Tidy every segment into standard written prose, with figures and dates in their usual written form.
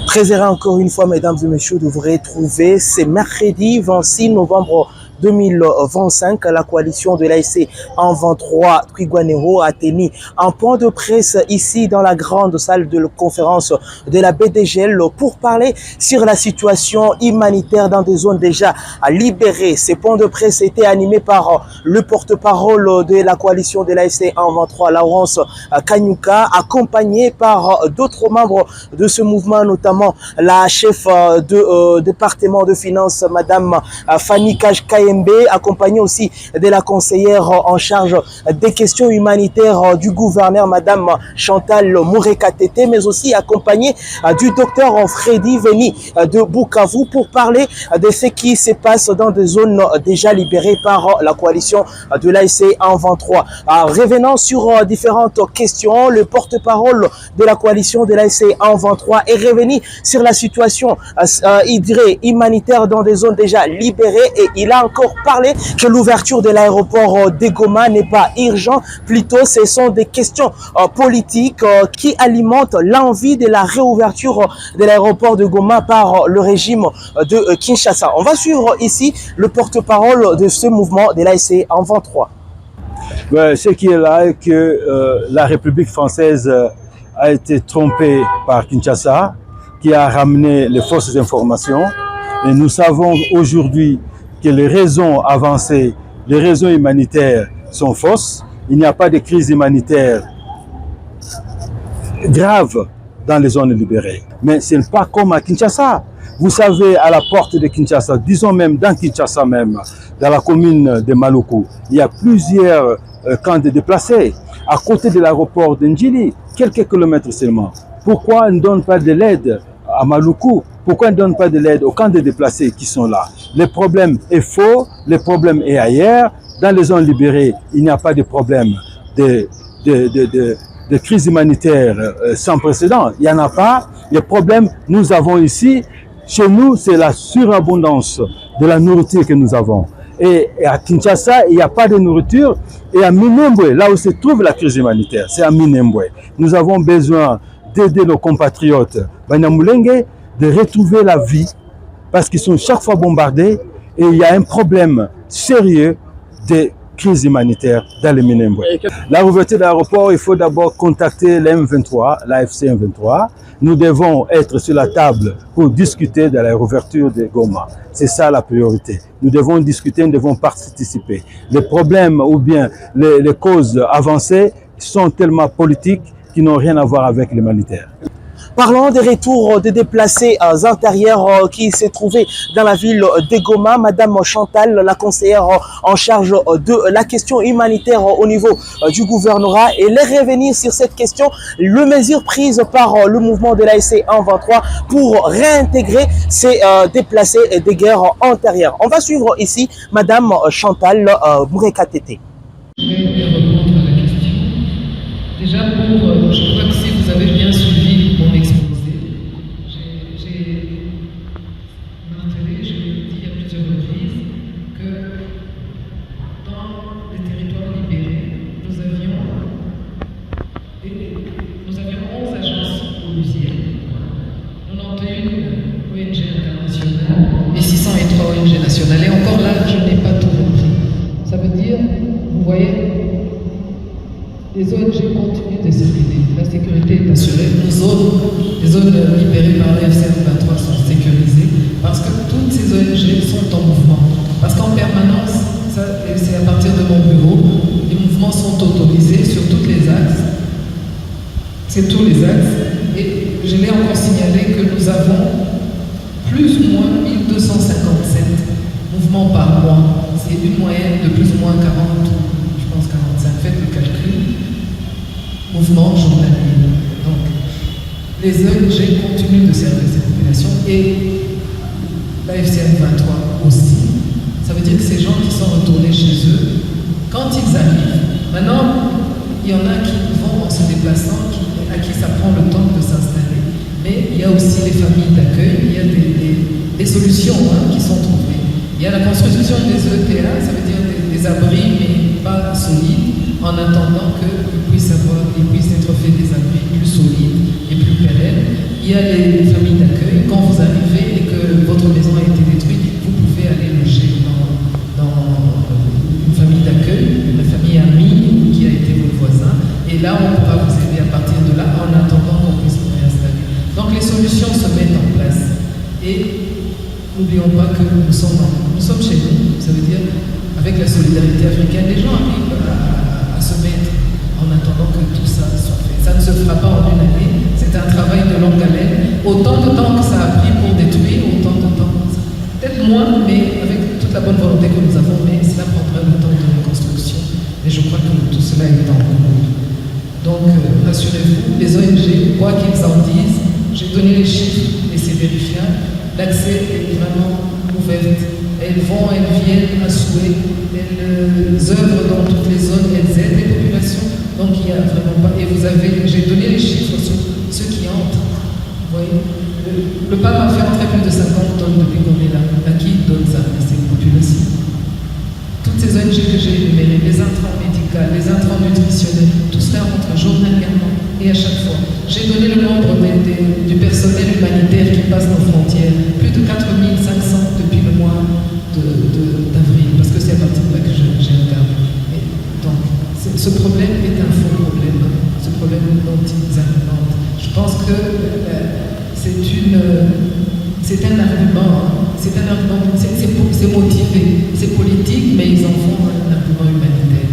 Plaisir encore une fois, mesdames et messieurs, de vous retrouver. C'est mercredi 26 novembre 2025, la coalition de l'ASC en 23 Twigwanero a tenu un point de presse ici dans la grande salle de conférence de la BDGL pour parler sur la situation humanitaire dans des zones déjà libérées. Ces points de presse étaient animés par le porte-parole de la coalition de l'ASC en 23, Laurence Kanyuka, accompagné par d'autres membres de ce mouvement, notamment la chef de département de finances, Madame Fanny Kajkaye, accompagné aussi de la conseillère en charge des questions humanitaires du gouverneur, Madame Chantal Mourekatete, mais aussi accompagné du docteur Freddy Veni de Bukavu pour parler de ce qui se passe dans des zones déjà libérées par la coalition de l'ASC en 23. Revenant sur différentes questions, le porte-parole de la coalition de l'ASC en 23 est revenu sur la situation humanitaire dans des zones déjà libérées et il a encore parlé que l'ouverture de l'aéroport de Goma n'est pas urgent, plutôt ce sont des questions politiques qui alimentent l'envie de la réouverture de l'aéroport de Goma par le régime de Kinshasa. On va suivre ici le porte-parole de ce mouvement de l'ASC en 23. Ce qui est là est que la République française a été trompée par Kinshasa, qui a ramené les fausses informations. Et nous savons aujourd'hui que les raisons avancées, les raisons humanitaires sont fausses. Il n'y a pas de crise humanitaire grave dans les zones libérées. Mais ce n'est pas comme à Kinshasa. Vous savez, à la porte de Kinshasa, disons même dans Kinshasa même, dans la commune de Maluku, il y a plusieurs camps de déplacés. À côté de l'aéroport d'Ndjili, quelques kilomètres seulement. Pourquoi on ne donne pas de l'aide à Maluku? Pourquoi on ne donne pas de l'aide aux camps de déplacés qui sont là? Le problème est faux, le problème est ailleurs. Dans les zones libérées, il n'y a pas de problème de crise humanitaire sans précédent. Il n'y en a pas. Le problème, nous avons ici, chez nous, c'est la surabondance de la nourriture que nous avons. Et à Kinshasa, il n'y a pas de nourriture. Et à Minembwe, là où se trouve la crise humanitaire, c'est à Minembwe. Nous avons besoin d'aider nos compatriotes Banyamulenge de retrouver la vie parce qu'ils sont chaque fois bombardés et il y a un problème sérieux de crise humanitaire dans le Minembwe. La réouverture de l'aéroport, il faut d'abord contacter l'M23, l'AFC M23. Nous devons être sur la table pour discuter de la réouverture de Goma. C'est ça la priorité. Nous devons discuter, nous devons participer. Les problèmes ou bien les causes avancées sont tellement politiques qui n'ont rien à voir avec l'humanitaire. Parlons des retours des déplacés intérieurs qui se trouvaient dans la ville de Goma. Madame Chantal, la conseillère en charge de la question humanitaire au niveau du gouvernorat, elle est revenue sur cette question, les mesures prises par le mouvement de l'ASC en 23 pour réintégrer ces déplacés des guerres antérieures. On va suivre ici Madame Chantal Mourekatete. Je vais répondre à la question. Déjà, je crois que si vous avez bien suivi mon exposé, j'ai martelé, je l'ai dit à plusieurs reprises, que dans les territoires libérés, nous avions 11 agences onusiennes, 91 ONG internationales et 603 ONG nationales. Et encore là, je n'ai pas tout compris. Ça veut dire, vous voyez, les ONG continuent de circuler, la sécurité est assurée, les zones libérées par l'AFC 23 sont sécurisées parce que toutes ces ONG sont en mouvement. Parce qu'en permanence, c'est à partir de mon bureau, les mouvements sont autorisés sur tous les axes. C'est tous les axes. Et je l'ai encore signalé que nous avons plus ou moins 1257 mouvements par mois. C'est une moyenne de plus ou moins 40, je pense 45, faites le calcul. Mouvement journalier. Donc, les ONG continuent de servir ces populations et l'AFCM 23 aussi. Ça veut dire que ces gens qui sont retournés chez eux, quand ils arrivent, maintenant, il y en a qui vont en se déplaçant, à qui ça prend le temps de s'installer, mais il y a aussi les familles d'accueil, il y a des solutions qui sont trouvées. Il y a la construction des ETA, ça veut dire des abris, mais pas solides, en attendant qu'ils puissent être faits des abris plus solides et plus pérennes. Il Il y a les familles d'accueil. Quand vous arrivez et que votre maison a été détruite, vous pouvez aller loger dans une famille d'accueil, une famille amie qui a été votre voisin. Et là, on pourra vous aider à partir de là en attendant qu'on puisse vous réinstaller. Donc les solutions se mettent en place. Et n'oublions pas que nous sommes chez nous. Ça veut dire, avec la solidarité africaine, les gens arrivent à se mettre en attendant que tout ça soit fait. Ça ne se fera pas en une année. C'est un travail de longue haleine. Autant de temps que ça a pris pour détruire, autant de temps. Peut-être moins, mais avec toute la bonne volonté que nous avons, mais cela prendra le temps de reconstruction. Et je crois que tout cela est en cours. Donc, rassurez-vous, les ONG, quoi qu'ils en disent, j'ai donné les chiffres et c'est vérifiable. L'accès est vraiment ouvert. Elles vont, elles viennent à souhait. Elles œuvrent dans toutes les zones, elles aident les populations. Donc il n'y a vraiment pas. Et j'ai donné les chiffres sur ceux qui entrent. Vous voyez, le PAM a fait entrer plus de 50 tonnes depuis qu'on est là. À qui donne ça? À ces populations. Toutes ces ONG que j'ai énumérées, les intrants médicaux, les intrants nutritionnels, tout cela rentre journalièrement et à chaque fois. J'ai donné le nombre du personnel humanitaire qui passe nos frontières, plus de 4500 depuis le mois d'avril, parce que c'est à partir de là que j'ai regardé. Donc, ce problème est un faux problème, ce problème dont ils argumentent. Je pense que c'est un argument, c'est motivé, c'est politique, mais ils en font un argument humanitaire.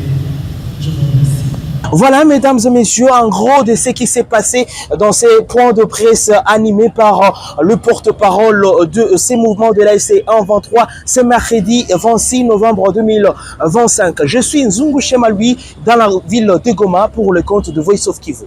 Je vous remercie. Voilà, mesdames et messieurs, en gros de ce qui s'est passé dans ces points de presse animés par le porte-parole de ces mouvements de l'ASC 123 ce mercredi 26 novembre 2025. Je suis Nzungu Chemalui dans la ville de Goma pour le compte de Voice of Kivu.